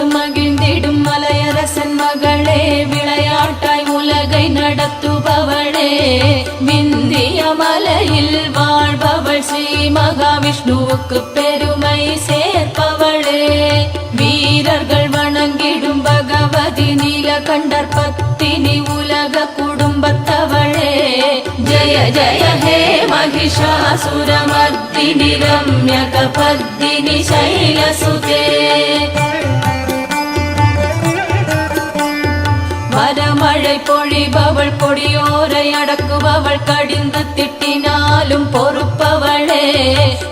மகிழ்ந்திடும் மலையரசன் மகளே, விளையாட்டாய் உலகை நடத்துபவளே, விந்திய மலையில் வாழ்பவள் ஸ்ரீ மகாவிஷ்ணுவுக்கு பெருமை சேர்ப்பவளே, வீரர்கள் வணங்கிடும் பகவதி நீலகண்டர் பத்தினி உலக குடும்பத்தவளே, ஜய ஜய ஹே महिषासुरमर्दिनि रम्यकपर्दिनि शैलसुते, வரமழை பொழிபவள் கொடியோரை அடக்குபவள், கடிந்து திட்டினாலும் பொறுப்பவளே,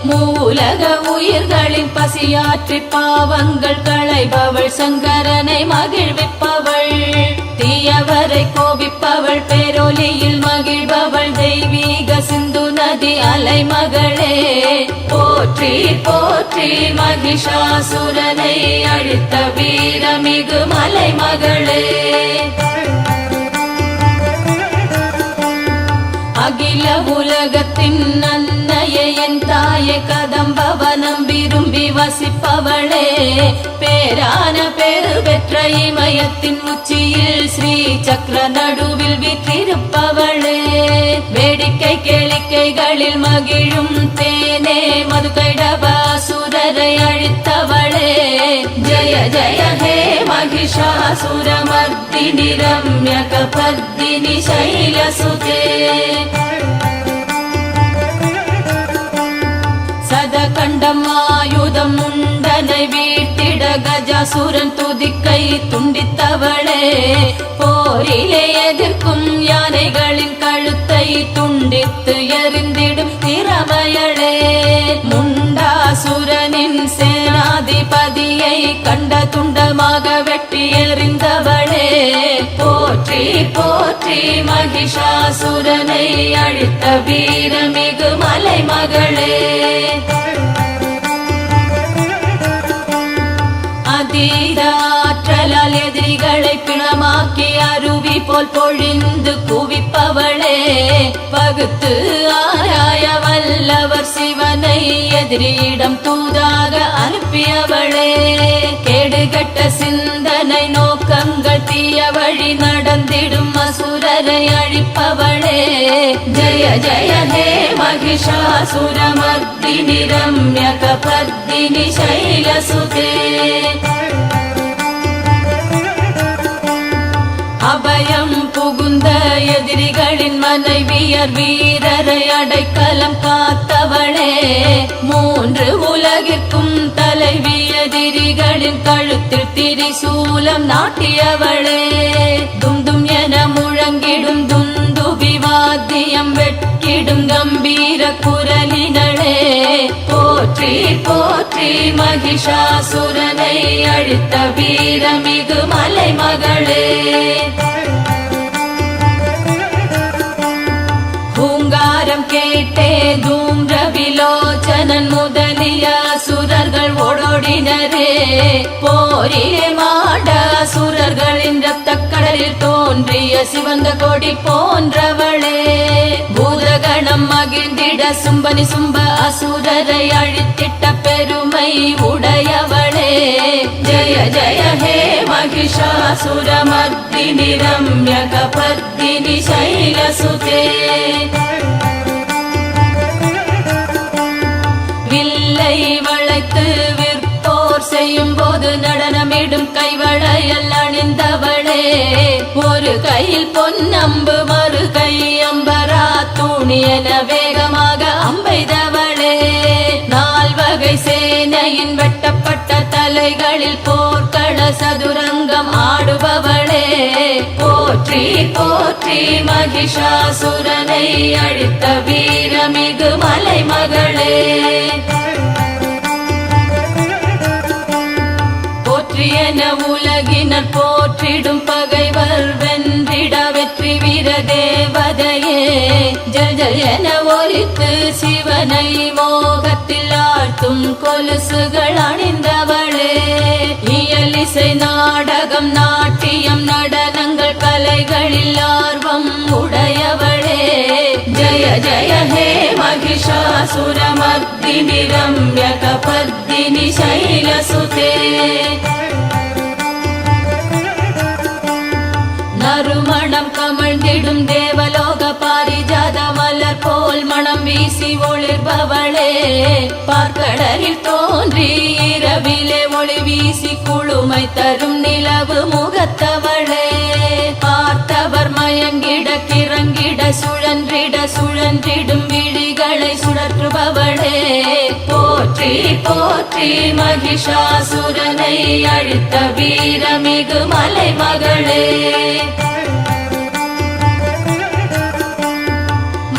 மூலக உயிர்களின் பசியாற்றி பாவங்கள் களைபவள், சங்கரனை மகிழ்விப்பவள், தீயவரை கோபிப்பவள், பேரொலியில் மகிழ்பவள், தெய்வீக சிந்து நதி அலைமகளே, போற்றி போற்றி மகிஷாசுரனை அழித்த வீரமிகு மலைமகளே, அகில உலகத்தின் அன்னையே என் தாயே, கதம்பவனம் விரும்பி வசிப்பவளே, பேரான பெரு பெற்ற இமயத்தின் உச்சியில் ஸ்ரீ சக்கர நடுவில் வீற்றிருப்பவளே, வேடிக்கை கேளிக்கைகளில் மகிழும் தேனே, மதுகைடபாசுரரை அழித்தவளே, ஜய ஜய ஹே महिषासुरमर्दिनि रम्यकपर्दिनि शैलसुते, சதகண்டம் ஆயுதம் உண்டனை வீட்டிட கஜாசுரன் துதிக்கை துண்டித்தவளே, போரிலே எதிர்க்கும் யானைகளின் கழுத்தை துண்டித்து எறிந்திடும் திறமையளே, முண்டாசுரனின் சேனாதிபதியை கண்ட துண்டமாக வெட்டி எறிந்தவளே, போற்றி போற்றி மகிஷாசுரனை அழித்த வீரமிகு மலைமகளே, அதீத ஆற்றலால் எதிரிகளை பிணமாக்கி அருவி போல் பொழிந்து குவிப்பவளே, பகுத்து ஆராய வல்லவர் சிவனை எதிரியிடம் தூதாக அனுப்பியவளே, கேடுகட்ட சிந்தனை நோக்கங்கள் தீய வழி நடந்திடும் அசுரரை அழிப்பவளே, ஜய ஜய ஹே महिषासुरमर्दिनि रम्यकपर्दिनि शैलसुते, அபயம் புகுந்த எதிரிகளின் மனைவியர் வீரரை அடைக்கலம் காத்தவளே, மூன்று உலகிற்கும் தலைவி எதிரிகளின் கழுத்தில் திரிசூலம் நாட்டியவளே, தும் என முழங்கிடும் துந்துபி வாத்தியம் வெட்கிடும் கம்பீர குரலினளே, போற்றி போற்றி மகிஷாசுரனை அழித்த வீரமிகு மலைமகளே, பூங்காரம் கேட்டே தூம்ர விலோச்சனன் முதலிய அசுரர்கள் ஓடோடினரே, போரிலே மாட அசுரர்களின் ரத்த கடலில் தோன்றிய சிவந்த கொடி போன்றவளே, பூதகணம் மகிழ்ந்திட சும்பனி சும்ப அசுரரை அழித்திட்ட பெருமை உடையவளே, ஜய ஜய ஹே महिषासुरमर्दिनि रम्यकपर्दिनि शैलसुते, வில்லை வளைத்து விற்போர் செய்யும் போது நடனமிடும் கைவளையல் அணிந்தவளே, ஒரு கையில் பொன்னம்பு மறு கை அம்பரா தூணி என வேகமாக அம்பெய்தவளே, நால்வகை சேனையின் வெட்டப்பட்ட தலைகளில் போர்க்கள சதுரங்கம் ஆடுபவளே, போற்றி போற்றி மகிஷாசுரனை அழித்த வீரமிகு மலைமகளே, போற்றியன உலகினர் போற்றிடும் பகைவர் வென்றிட வெற்றி வீர தேவதையே, ஜல் ஜல் என ஒலித்து சிவனை மோகத்தில் ஆழ்த்தும் கொலுசுகள் அணிந்தவளே, இயலிசை நாடகம் நாட்டியம் நடனங்கள் கலைகளில் ஆர்வம் உடையவளே, ஜய ஜய ஹே महिषासुरमर्दिनि रम्यकपर्दिनि शैलसुते, உள்ளம் கமழ்ந்திடும் தேவலோக பாரிஜாத மலர் போல் மனம் வீசி ஒளிர்பவளே, பார்க்கடலில் தோன்றி இரவிலே ஒளி வீசி குளுமை தரும் நிலவு முகத்தவளே, பார்த்தவர் மயங்கிட கிறங்கிட சுழன்றிட சுழன்றிடும் விழிகளை சுழற்றுபவளே, போற்றி போற்றி மகிஷாசுரனை அழித்த வீரமிகு மலைமகளே.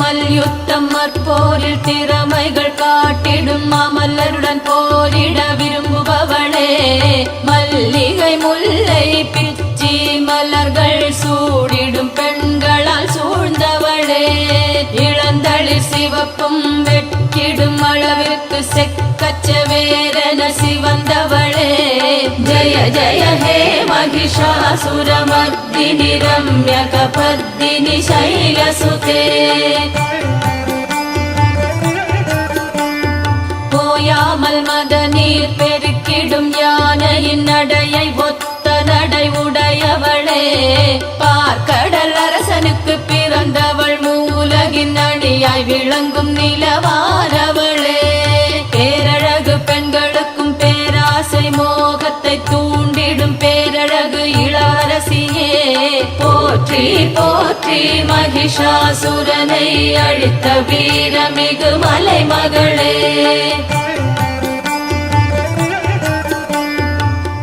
மல்யுத்தம் மற்போரில் திறமைகள் காட்டிடும் மாமல்லருடன் போரிட விரும்புபவளே, மல்லிகை முல்லை பிச்சி மலர்கள் சூடிடும் பெண்களால் சூழ்ந்தவளே, இளந்தளிர் சிவப்பும் வெட்கிடும் அளவிற்கு செக்கச்சவேரன சிவந்தவளே, ஜய ஜய ஹே மகிஷாசுரமர்தினி ரம்யகபர்தினி சைலசுதே. போயாமல் மத நீர் பெருக்கிடும் யானையின் நடையை ஒத்த நடை உடையவளே, பார்க்கடல் அரசனுக்கு பிறந்தவள் மூலகின் அணியாய் விளங்கும் நிலவானவளே, பேரழகு பெண்களுக்கும் பேராசை மோகத்தை தூண்டிடும் பேரழகு இளவரசியே, போற்றி போற்றி மகிஷாசுரனை அழித்த வீரமிகு மலைமகளே.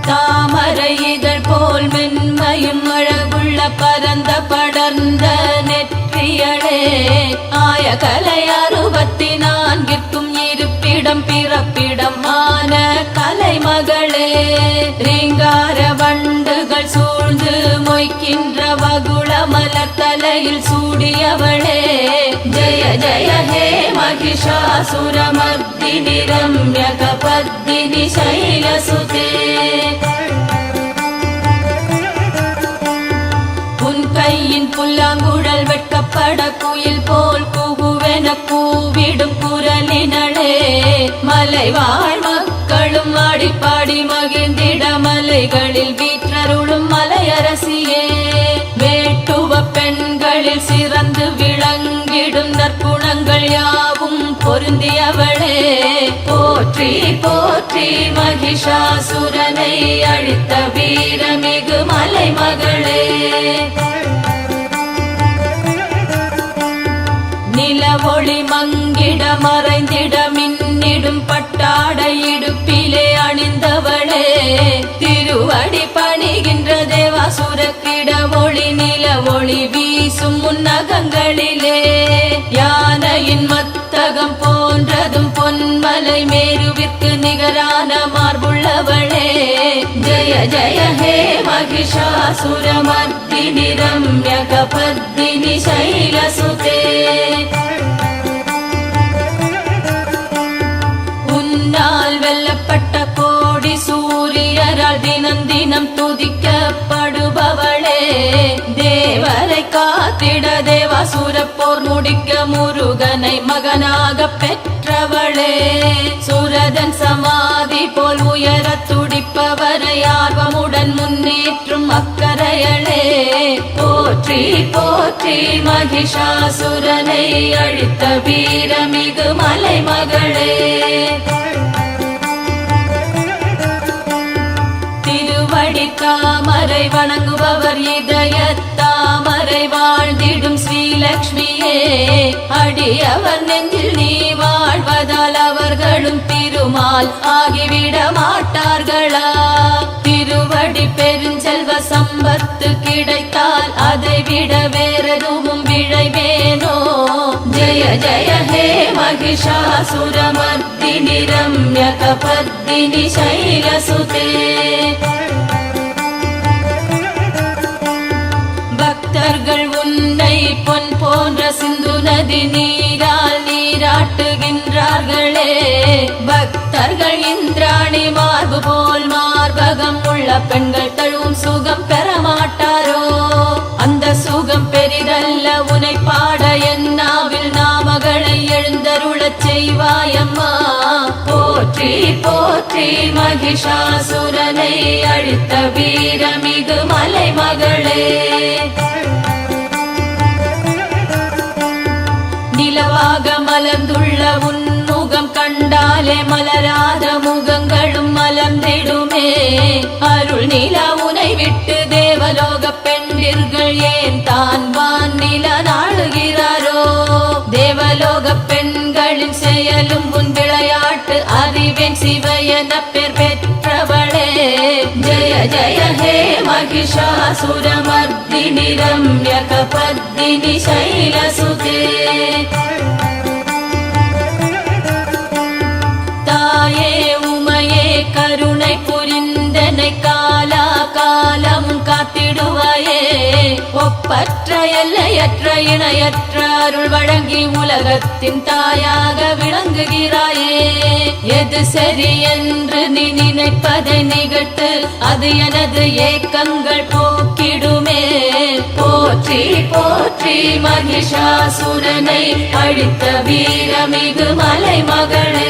தாமரை இதழ் போல் மென்மையும் அழகுள்ள பரந்த படர்ந்த நெற்றியளே, ஆயகலை 64ற்கும் இருப்பிடம் பிறப்பிடம் ஆன கலைமகளே, ரீங்கார வண்டுகள் சூழ்ந்து மொய்க்கின்ற வகுள மலர் தலையில் சூடியவளே, ஜய ஜய ஹே மகிஷாசுரமர்தினி ரம்யகபர்தினி சைலசுதே. உன் கையின் புல்லாங்குழல் வெட்கப்பட குயில் போல் கூகுவென கூவிடும் குரலினளே, மலைவாழ் மக்களும் ஆடிப்பாடி மகிழ்ந்திட மலைகளில் வீற்றருளும் மலையரசியே, வேட்டுவ பெண்களில் சிறந்து விளங்கிடும் நற்குணங்கள் யாவும் பொருந்தியவளே, போற்றி போற்றி மகிஷாசுரனை அழித்த வீரமிகு மலைமகளே. நிலவொளி மங்கிட மறைந்திட மின்னிடும் பட்டாடை இடுப்பிலே அணிந்தவளே, திருவடி பணிகின்ற தேவாசுர கிட ஒளி நில ஒளி வீசும் முன்னகங்களிலே, யானையின் மத்தகம் போன்றதும் பொன்மலை மேருவிற்கு நிகரான மார்புள்ளவளே, ஜய ஜய ஹே மகிஷாசுரமர்தினி ரம்யகபர்தினி சைலசுதே. உன்னால் வெல்லப்பட்ட கோடி சூரியரால் தினம் தினம் துதிக்கப்படுபவளே, தேவரை காத்திட தேவாசுர போர் முடிக்க முருகனை மகனாக பெற்றவளே, சுரதன் சமாதி போல் உயர துடிப்பவரை ஆர்வமுடன் முன்னேற்றும் அக்கரையளே, போற்றி போற்றி மகிஷாசுரனை அழித்த வீரமிகு மலைமகளே. திருவடி தாமரை வணங்குபவர் இதய தாமரை வாழ்ந்திடும் ஸ்ரீலக்ஷ்மியே, அடியவர் நெஞ்சில் நீ வாழ்வதால் அவர்களும் திருமால் ஆகிவிட மாட்டார்களா, திருவடி பெருஞ்செல்வ சம்பத்து கிடைத்தால் அதை விட வேறெதுவும் விழைவேனோ, ஜய ஜய ஹே மகிஷாசுரமர்தினி ரம்யகபர்தினி சைலசுதே. பக்தர்கள் உன்னை பொன் போன்ற சிந்து நதி நீரால் நீராட்டுகின்றார்களே, பக்தர்கள் இந்திராணி மார்பு போல் மார்பகம் உள்ள பெண்கள் தழுவும் சுகம் பெற மாட்டாரோ, அந்த சுகம் பெரிதல்ல உனை பாட என்னாவில் நாமகளை எழுந்தருளச் செய்வாயம்மா, போற்றி போற்றி மகிஷாசுரனை அழித்த வீரமிகு மலைமகளே. மலர்ந்துள்ள உன்முகம் கண்டாலே மலராத முகங்களும் மலர்ந்திடுமே. அருள் நிலா உனை விட்டு தேவலோக பெண்டிர்கள் ஏன் தான் வானில நாடுகிறாரோ. தேவலோக பெண்களின் செயலும் உன் விளையாட்டு அறிவேன் சிவயன பெயர் பெற்றவளே. ஜய ஜய ஹே மகிஷாசுரமர்தினி ரம்யகபத்தினி சைலசுதே. தாயே உமையே கருணை புரிந்தனை காலா காலம் காத்திடுவாயே. ஒப்பற்ற எல்லையற்ற இணையற்ற அருள் வழங்கி உலகத்தின் தாயாக விளங்குகிறாயே. எது சரி என்று நீ நினைப்பதை நிகழ்த்து அது எனது ஏக்கங்கள் போக்கிடுமே. போற்றி போற்றி மகிஷாசுரனை அழித்த வீரமிகு மலை மகளே.